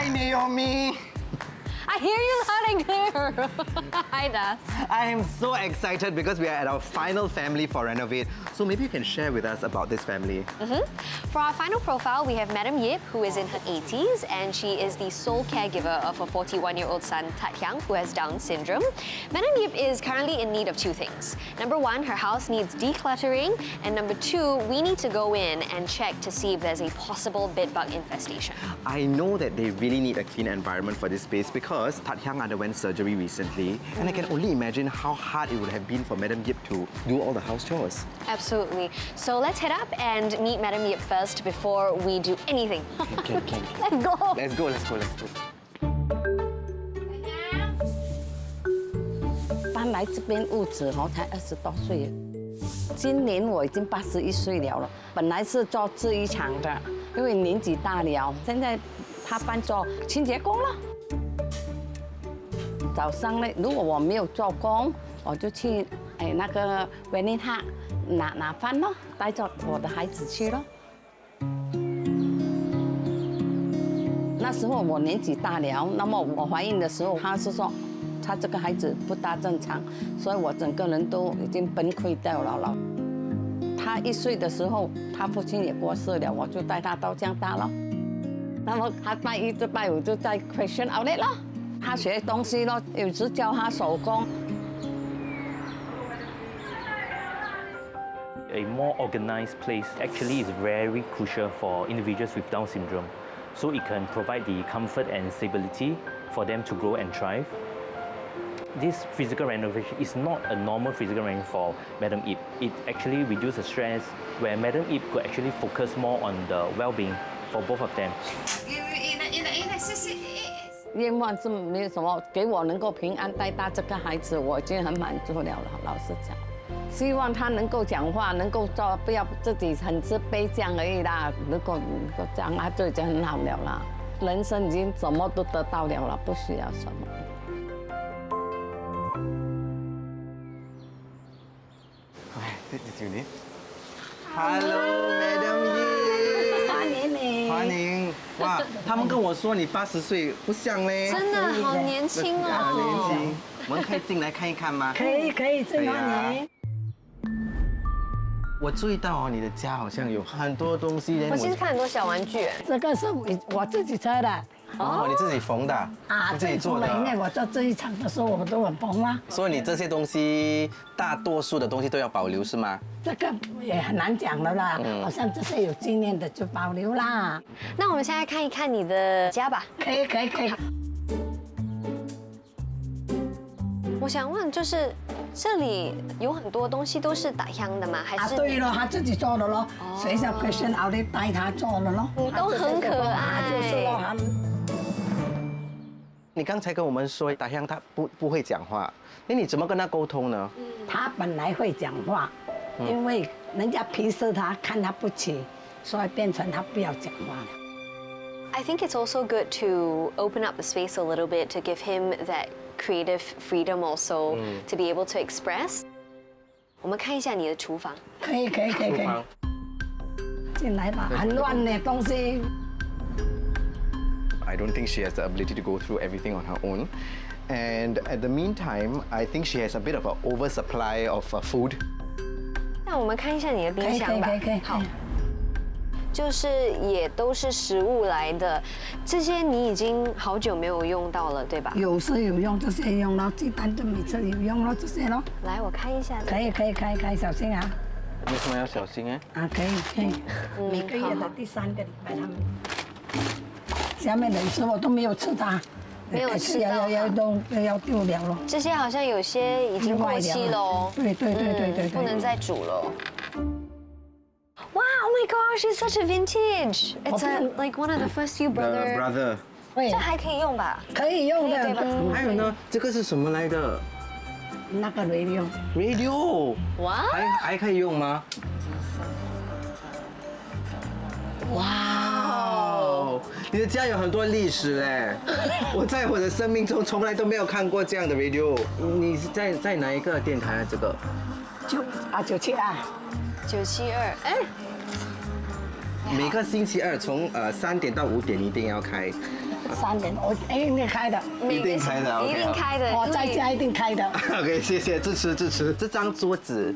Hi, Naomi. I hear you loud and clear. Hi, Das. I am so excited because we are at our final family for RenovAID. So maybe you can share with us about this family. For our final profile, we have Mdm Yip, who is in her 80s, and she is the sole caregiver of her 41-year-old son, Tat Hiang, who has Down syndrome. Mdm Yip is currently in need of two things. Number one, her house needs decluttering, and number two, we need to go in and check to see if there's a possible bedbug infestation. I know that they really need a clean environment for this space because Tat Hiang underwent surgery recently, and I can only imagine how hard it would have been for Mdm Yip to do all the house chores. Absolutely. So let's head up and meet Mdm Yip first before we do anything. Okay. Let's go. Let's go. 搬来这边屋子才20多岁，今年我已经81岁了。本来是做制衣厂的，因为年纪大了，现在他搬做清洁工了。早上呢，如果我没有做工，我就去那个维尼塔拿饭咯，带着我的孩子去咯。那时候我年纪大了，那么我怀孕的时候，他是说他这个孩子不大正常，所以我整个人都已经崩溃掉了。他1岁的时候，他父亲也过世了，我就带他到江大了。那么他拜1到拜5就在 Christian Outlet 咯，他学东西咯，有时教他手工。A more organized place actually is very crucial for individuals with Down syndrome. So it can provide the comfort and stability for them to grow and thrive. This physical renovation is not a normal physical renovation for Mdm Yip. It actually reduces the stress where Mdm Yip could actually focus more on the well-being for both of them. 愿望是没有什么，给我能够平安带大这个孩子，我已经很满足了。老实讲，希望他能够讲话，能够做，不要自己很自卑这样而已啦。如果这样，他就已经很好了啦。人生已经什么都得到了，不需要什么。哎，这是你。Hello, Mdm Yip。欢迎你。欢迎。哇，他们跟我说你80岁，不像嘞。真的好年轻哦。好年轻。我们可以进来看一看吗？可以，真欢迎。我注意到你的家好像有很多东西。我其实看很多小玩具。这个是我自己车的。哦，你自己缝的啊？自己做的。因为我做这一场的时候，我都很缝啊。所以你这些东西，大多数的东西都要保留是吗？这个也很难讲了啦，好像这些有纪念的就保留啦。那我们现在看一看你的家吧。可以。我想问，就是这里有很多东西都是打香的吗？还是？对了，他自己做的咯，学校 Christian Outlet 带他做的咯。都很可爱。就是咯，你刚才跟我们说打香他不会讲话，那你怎么跟他沟通呢？他本来会讲话，因为人家鄙视他，看他不起，所以变成他不要讲话了。I think it's also good to open up the space a little bit to give him that creative freedom also to be able to express. 我们看一下你的厨房。可以。进来吧，很乱的东西。I don't think she has the ability to go through everything on her own. And at the meantime, I think she has a bit of an oversupply of food. 那我们看一下你的冰箱吧。可以。好。就是也都是食物来的，这些你已经好久没有用到了，对吧？有时有用，这些用了，鸡蛋就每次有用了，这些咯。来，我看一下。可以，小心啊！为什么要小心啊？可以。每个月的第3个礼拜他们。下面的时候我都没有吃它，没有吃到，要丢掉了。这些好像有些已经过期了哦。对，不能再煮了。Wow! Oh my gosh! It's such a vintage. It's like one of the first few brother. 这还可以用吧？可以用的，对吧？还有呢，这个是什么来的？那个 radio。哇！还可以用吗？哇！你的家有很多历史嘞，我在我的生命中从来都没有看过这样的 radio。你是在哪一个电台啊？这个972。972，哎，每个星期二从3点到5点一定要开。3年，我一定开的，一定开的，一定开的。我在家一定开的。OK， 谢谢，支持支持。这张桌子，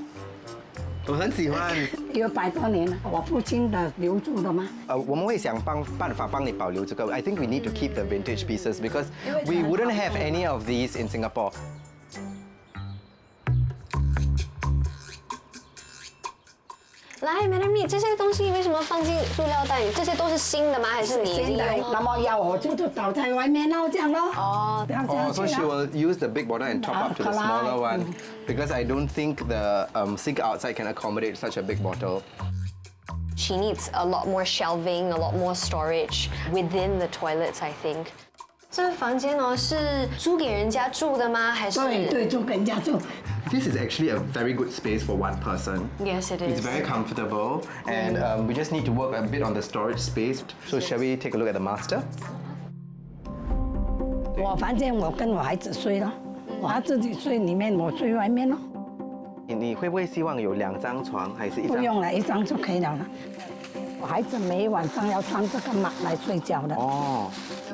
我很喜欢。有100多年了，我父亲的留住的吗？我们会想办法帮你保留这个。I think we need to keep the vintage pieces because we wouldn't have any of these in Singapore. 来 ，Madam Yip， 这些东西为什么放进塑料袋？这些都是新的吗？还是你已经现在用？那么要我就倒在外面咯，这样咯。哦，不要这 Oh, 样 so 去 she 啊。 will use the big bottle and top up to the smaller one because I don't think the sink outside can accommodate such a big bottle. She needs a lot more shelving, a lot more storage within the toilets, I think. 这房间哦是租给人家住的吗？还是？对对，就跟人家住。 This is actually a very good space for one person. Yes, it It's is. very comfortable, and we just need to work a bit on the storage space. So shall we take a look at the master? 我反正我跟我孩子睡咯，我自己睡里面，我睡外面咯。你会不会希望有2张床，还是一张？不用了，1张就可以了。我孩子每晚上要穿这个马来睡觉的。哦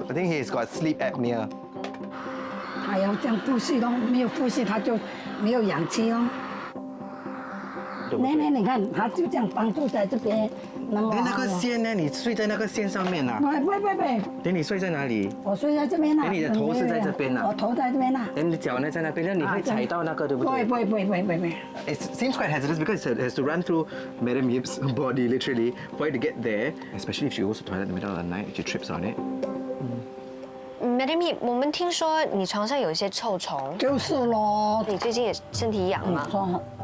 I think he's got sleep apnea. 他要这样呼吸咯，没有呼吸他就没有氧气咯。奶，你看，他就这样帮助在这边，那么。那个线呢？你睡在那个线上面啊？不，等你睡在哪里？我睡在这边啦。你的头是在这边啊？我头在这边啦。你的脚呢在那边，那你会踩到那个对不对？不会。It seems quite hazardous because it has to run through Madam Yip's body literally for it to get there. Especially if she goes to the toilet in the middle of the night, she trips on it. Madam Yip， 我们听说你床上有一些臭虫，就是咯。你最近也身体痒吗？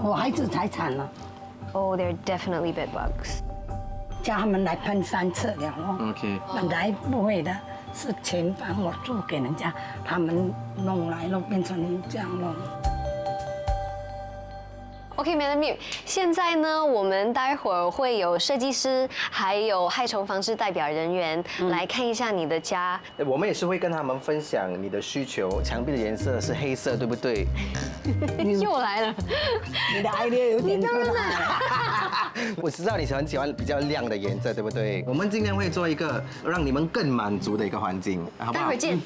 我孩子才惨了。Oh, they're definitely bed bugs. 叫他们来喷3次了哦。OK. 本来不会的，是前房我租给人家，他们弄来了变成这样了。OK, Madam Yip， 现在呢，我们待会儿会有设计师，还有害虫防治代表人员来看一下你的家。我们也是会跟他们分享你的需求，墙壁的颜色是黑色，对不对？又来了，你的 idea 有点困难。我知道你很喜欢比较亮的颜色，对不对？我们今天会做一个让你们更满足的一个环境，好不好？待会儿见。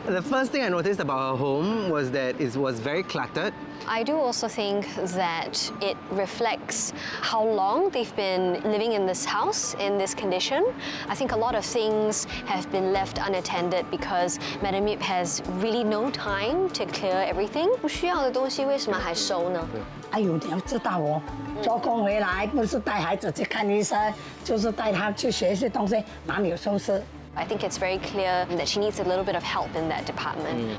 The first thing I noticed about her home was that it was very cluttered. I do also think that it reflects how long they've been living in this house in this condition. I think a lot of things have been left unattended because Madam Yip has really no time to clear everything. 不需要的东西为什么还收呢？哎呦，你要知道哦，做工回来不是带孩子去看医生，就是带他去学一些东西，哪里有收拾？ I think it's very clear that she needs a little bit of help in that department.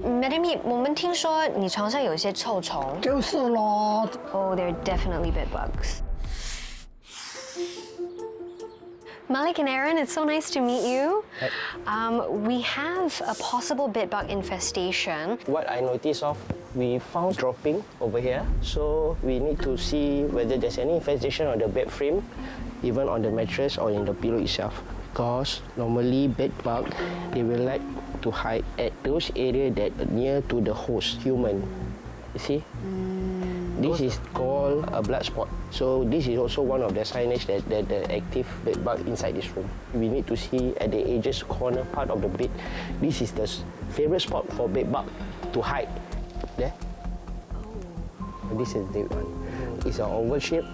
Madam Yip， 我们听说你床上有一些臭虫。就是咯。Oh, they're definitely bed bugs. Malik and Aaron, it's so nice to meet you. We have a possible bedbug infestation. What I noticed of, we found dropping over here. So we need to see whether there's any infestation on the bed frame, even on the mattress or in the pillow itself. Because normally bed bug, they will like to hide at those areas that are near to the host, human. You see? This is called a blood spot. So this is also one of the signage that the active bed bug inside this room. We need to see at the edges corner part of the bed. This is the favorite spot for bed bug to hide. There. Oh. This is the one. It's an oval shape.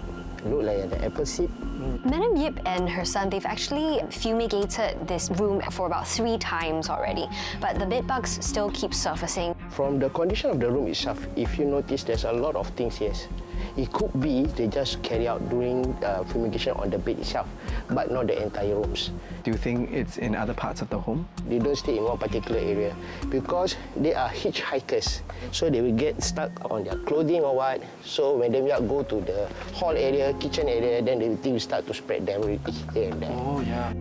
Look like an apple seed. Madam Yip and her son, they've actually fumigated this room for about 3 times already, but the bed bugs still keep surfacing. From the condition of the room itself, if you notice, there's a lot of things here. It could be they just carry out during fumigation on the bed itself, but not the entire rooms. Do you think it's in other parts of the home? They don't stay in one particular area because they are hitchhikers. So they will get stuck on their clothing or what. So when they go to the hall area, kitchen area, then they will start to spread them here and there. Oh, yeah.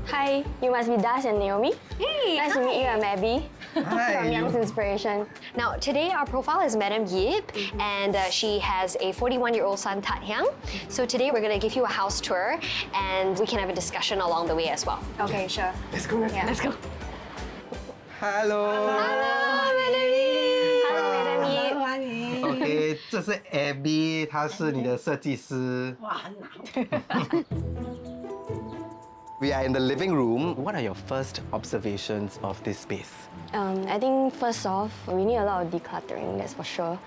Hi, you must be Dash and Naomi. Hey, Nice to meet you, I'm Abby. Hi. From Young's Inspiration. Now, today our profile is Madam Yip, and she has a 41-year-old son, Tat Hiang. So today we're going to give you a house tour, and we can have a discussion along the way as well. Okay, sure. Let's go. Yeah. Let's go. Hello. Madam Yip. 欢迎。 OK，这是 Abby，她是你的设计师。哇，很好。 We are in the living room. What are your first observations of this space? I think first off, we need a lot of decluttering, that's for sure.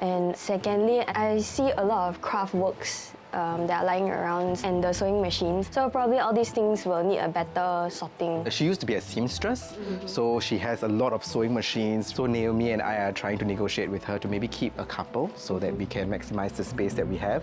And secondly, I see a lot of craft works that are lying around and the sewing machines. So probably all these things will need a better sorting. She used to be a seamstress, so she has a lot of sewing machines. So Naomi and I are trying to negotiate with her to maybe keep a couple so that we can maximize the space that we have.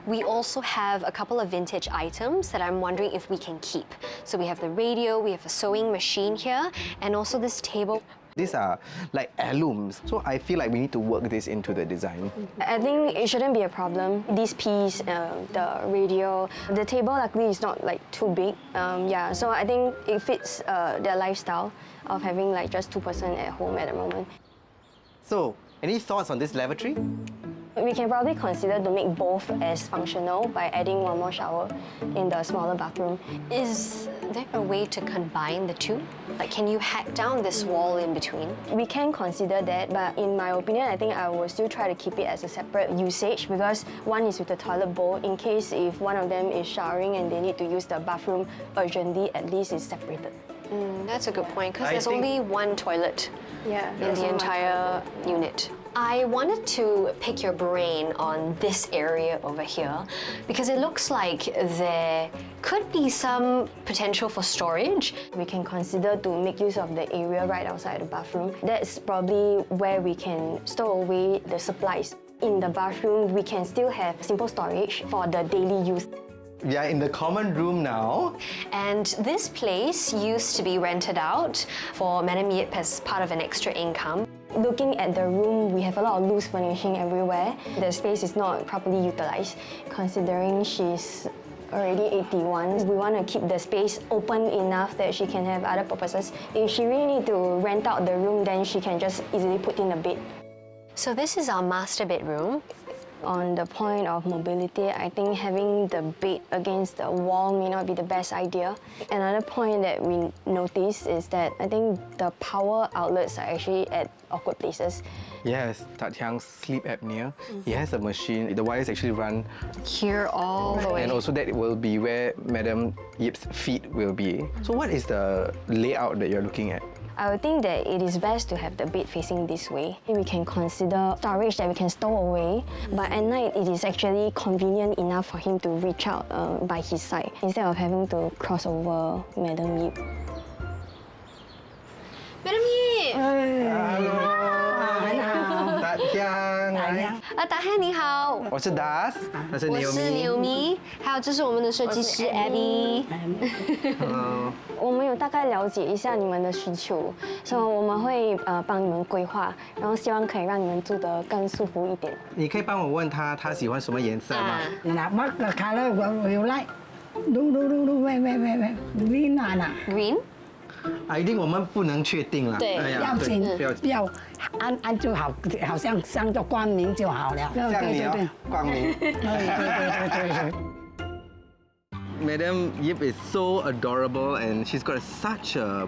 We also have a couple of vintage items that I'm wondering if we can keep. So we have the radio, we have a sewing machine here, and also this table. These are like heirlooms, so I feel like we need to work this into the design. I think it shouldn't be a problem. This piece, the radio, the table luckily is not like too big. Yeah, so I think it fits their lifestyle of having like just 2 person at home at the moment. So, any thoughts on this lavatory? We can probably consider to make both as functional by adding one more shower in the smaller bathroom. Is there a way to combine the two? Like, can you hack down this wall in between? We can consider that, but in my opinion, I think I will still try to keep it as a separate usage because one is with the toilet bowl in case if one of them is showering and they need to use the bathroom urgently, at least it's separated. That's a good point, because I there's think- only one toilet Yeah, in the entire unit. I wanted to pick your brain on this area over here because it looks like there could be some potential for storage. We can consider to make use of the area right outside the bathroom. That's probably where we can store away the supplies. In the bathroom, we can still have simple storage for the daily use. We are in the common room now. And this place used to be rented out for Madam Yip as part of an extra income. Looking at the room, we have a lot of loose furnishing everywhere. The space is not properly utilized. Considering she's already 81, we want to keep the space open enough that she can have other purposes. If she really need to rent out the room, then she can just easily put in a bed. So this is our master bedroom. On the point of mobility, I think having the bed against the wall may not be the best idea. Another point that we noticed is that I think the power outlets are actually at awkward places. Yes, Tat Hiang's sleep apnea. He has a machine. The wires actually run, Here all the way. and also that will be where Madam Yip's feet will be. So what is the layout that you're looking at? I would think that it is best to have the bed facing this way. We can consider storage that we can stow away, but at night it is actually convenient enough for him to reach out by his side instead of having to cross over Madam Yip. Madam Yip! Tat Hiang. 大汉你好，我是 Das，那是我是 Naomi。 Naomi，还有这是我们的设计师 Abby。我们有大概了解一下你们的需求，所以我们会帮你们规划，然后希望可以让你们住得更舒服一点。你可以帮我问他，他喜欢什么颜色吗？ Nah, what the color you like? Wait. Green one 啊， Green？ 啊，一定我们不能确定了。对哎呀对要紧不要不要按就好，好像做光明就好了。像你哦对，光明。对。 Madam Yip is so adorable and she's got such a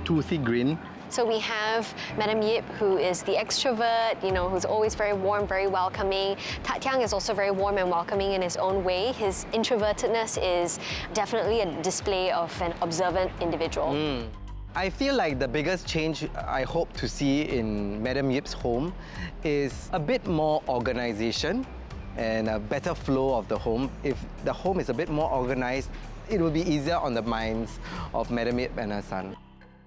toothy grin. So we have Madam Yip, who is the extrovert, you know, who's always very warm, very welcoming. Tat Hiang is also very warm and welcoming in his own way. His introvertedness is definitely a display of an observant individual. I feel like the biggest change I hope to see in Madam Yip's home is a bit more organization and a better flow of the home. If the home is a bit more organized, it will be easier on the minds of Madam Yip and her son.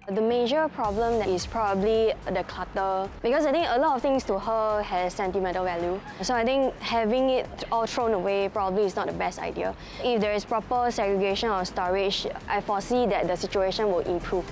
The major problem is probably the clutter because I think a lot of things to her has sentimental value. So I think having it all thrown away probably is not the best idea. If there is proper segregation or storage, I foresee that the situation will improve.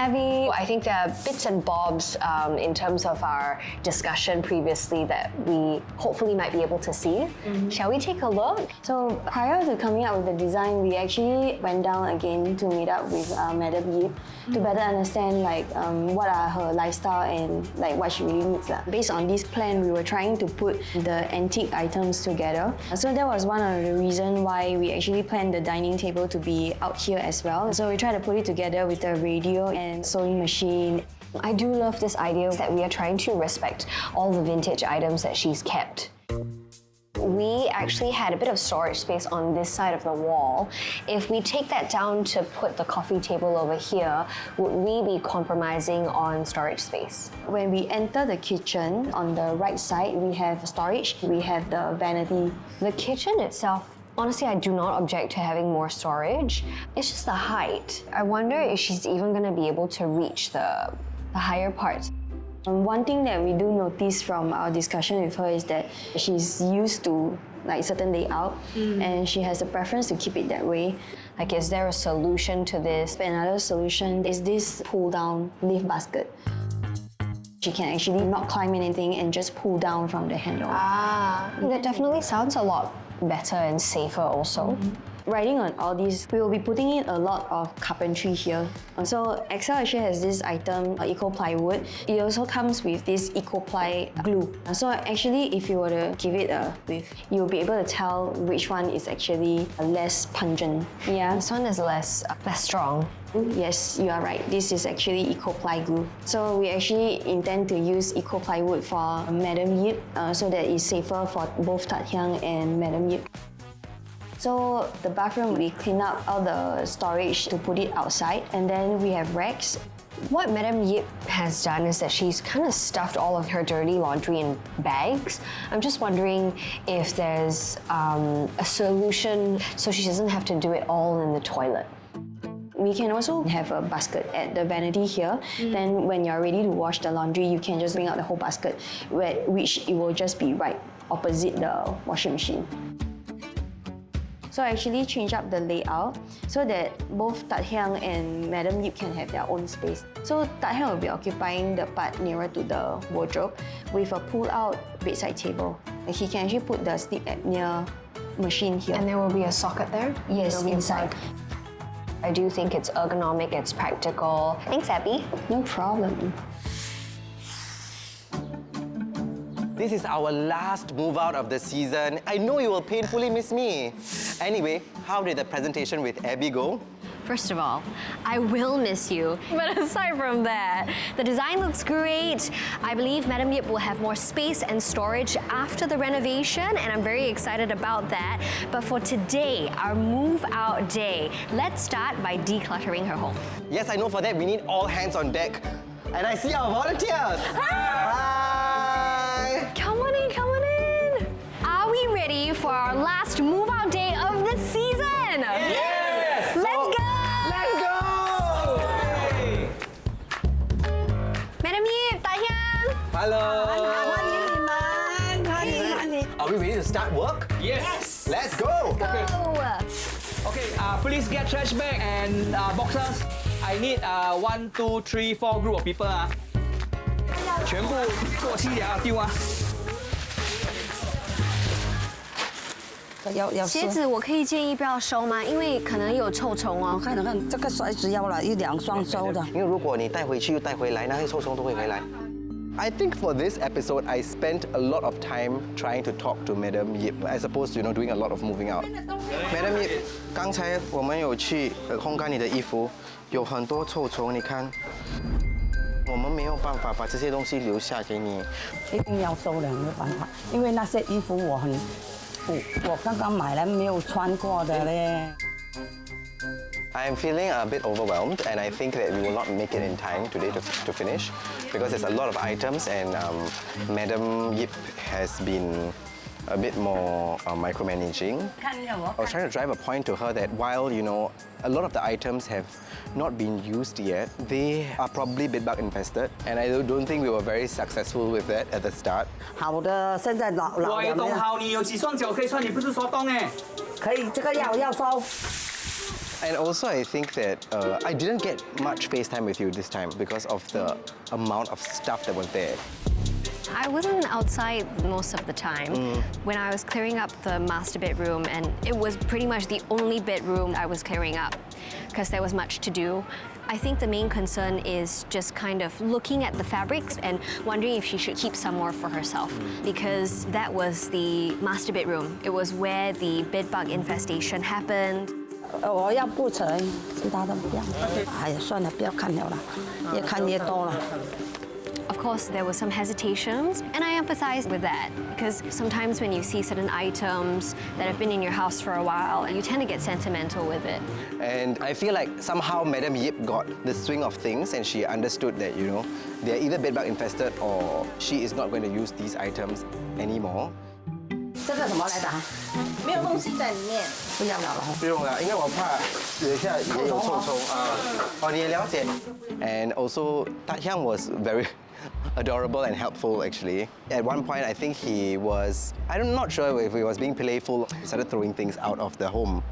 Abby. I think there are bits and bobs in terms of our discussion previously that we hopefully might be able to see. Shall we take a look? So prior to coming up with the design, we actually went down again to meet up with Madam Yip to better understand what are her lifestyle and what she really needs. Based on this plan, we were trying to put the antique items together. So that was one of the reasons why we actually planned the dining table to be out here as well. So we tried to put it together with the radio and sewing machine. I do love this idea that we are trying to respect all the vintage items that she's kept. We actually had a bit of storage space on this side of the wall. If we take that down to put the coffee table over here, would we be compromising on storage space? When we enter the kitchen, on the right side, we have storage, we have the vanity. The kitchen itself, honestly, I do not object to having more storage. It's just the height. I wonder if she's even going to be able to reach the higher parts. One thing that we do notice from our discussion with her is that she's used to certain layout and she has a preference to keep it that way. Is there a solution to this? Another solution is this pull-down lift basket. She can actually not climb anything and just pull down from the handle. That definitely sounds a lot better and safer also. Riding on all these, we will be putting in a lot of carpentry here. So Excel actually has this item, Eco Plywood. It also comes with this Eco Ply glue. So actually, if you were to give it a whiff, you'll be able to tell which one is actually less pungent. Yeah. This one is less strong. Yes, you are right. This is actually Eco Ply glue. So we actually intend to use Eco Plywood for Madam Yip so that it's safer for both Tat Hiang and Madam Yip. So the bathroom, we clean up all the storage to put it outside, and then we have racks. What Madam Yip has done is that she's kind of stuffed all of her dirty laundry in bags. I'm just wondering if there's a solution so she doesn't have to do it all in the toilet. We can also have a basket at the vanity here. Then when you're ready to wash the laundry, you can just bring out the whole basket, which it will just be right opposite the washing machine. So I actually changed up the layout so that both Tat Hiang and Madam Yip can have their own space. So Tat Hiang will be occupying the part nearer to the wardrobe with a pull-out bedside table. He can actually put the sleep apnea machine here. And there will be a socket there? Yes, inside. I do think it's ergonomic, it's practical. Thanks, Abby. No problem. This is our last move out of the season. I know you will painfully miss me. Anyway, how did the presentation with Abby go? First of all, I will miss you. But aside from that, the design looks great. I believe Madam Yip will have more space and storage after the renovation, and I'm very excited about that. But for today, our move out day, let's start by decluttering her home. Yes, I know for that we need all hands on deck. And I see our volunteers. Hi! Come on in, come on in. Are we ready for our last move out day of the season? Yes! Let's go! Let's go! Madam Yip, Tat Hiang. Hello! Are we ready to start work? Yes. Let's go! Okay, please get trash bag and boxes. I need 1, 2, 3, 4 group of people 全部过期了丢啊！鞋子我可以建议不要收吗？因为可能有臭虫哦。看，这个甩子要了1-2双收的。因为如果你带回去又带回来，那些臭虫都会回来。I think for this episode, I spent a lot of time trying to talk to Madam Yip, as opposed to doing a lot of moving out. Madam Yip, 刚才我们有去烘干你的衣服，有很多臭虫，你看。我们没有办法把这些东西留下给你。一定要收的，没有办法，因为那些衣服我刚刚买来没有穿过的嘞。I am feeling a bit overwhelmed, and I think that we will not make it in time today to finish, because there's a lot of items, and Madam Yip has been a bit more micromanaging. I was trying to drive a point to her that while, a lot of the items have not been used yet, they are probably bedbug infested, and I don't think we were very successful with that at the start. 好的，现在老我懂好，你有几双脚可以穿，你不是说动哎？可以，这个要收。And also, I think that I didn't get much FaceTime with you this time because of the amount of stuff that was there. I wasn't outside most of the time when I was clearing up the master bedroom, and it was pretty much the only bedroom I was clearing up because there was much to do. I think the main concern is just kind of looking at the fabrics and wondering if she should keep some more for herself, because that was the master bedroom. It was where the bedbug infestation happened. 我要布层，其他的不要。哎呀，算了，不要看了啦，越看越多了。 Of course, there were some hesitations, and I empathize with that because sometimes when you see certain items that have been in your house for a while, you tend to get sentimental with it. And I feel like somehow Madam Yip got the swing of things and she understood that, you know, they're either bedbug infested or she is not going to use these items anymore. 这个什么来的？没有东西在里面，不要了。不用了，因为我怕等一下也有臭虫啊。哦，你也了解。And also, Tat Hiang was very adorable and helpful actually. At one point, I think he was, I'm not sure if he was being playful, he started throwing things out of the home.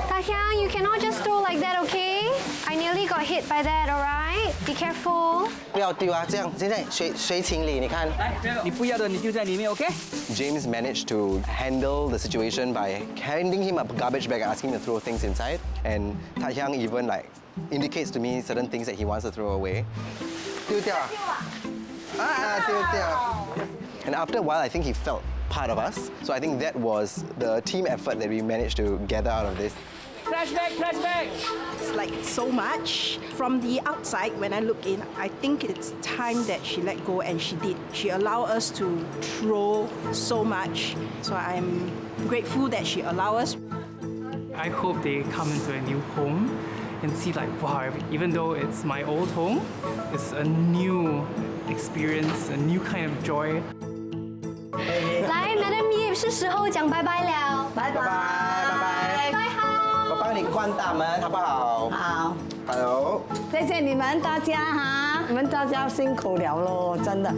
Tat Hiang, you cannot just throw like that, okay? I nearly got hit by that, alright? Be careful. 不要丢啊，这样现在谁清理？你看。你不要的你丢在里面 ，OK？ James managed to handle the situation by handing him a garbage bag and asking him to throw things inside. And Tat Hiang even like indicates to me certain things that he wants to throw away. 丢掉啊，丢掉。And after a while, I think he felt part of us. So I think that was the team effort that we managed to gather out of this. Flashback, flashback. It's like so much. From the outside, when I look in, I think it's time that she let go, and she did. She allowed us to throw so much. So I'm grateful that she allowed us. I hope they come into a new home and see like, wow, even though it's my old home, it's a new experience, a new kind of joy. 来 ，Madam Yip， 是时候讲拜拜了。拜拜，拜拜。拜好。我帮你关大门，好不好？好， Hello。谢谢你们大家哈，你们大家辛苦了咯，真的。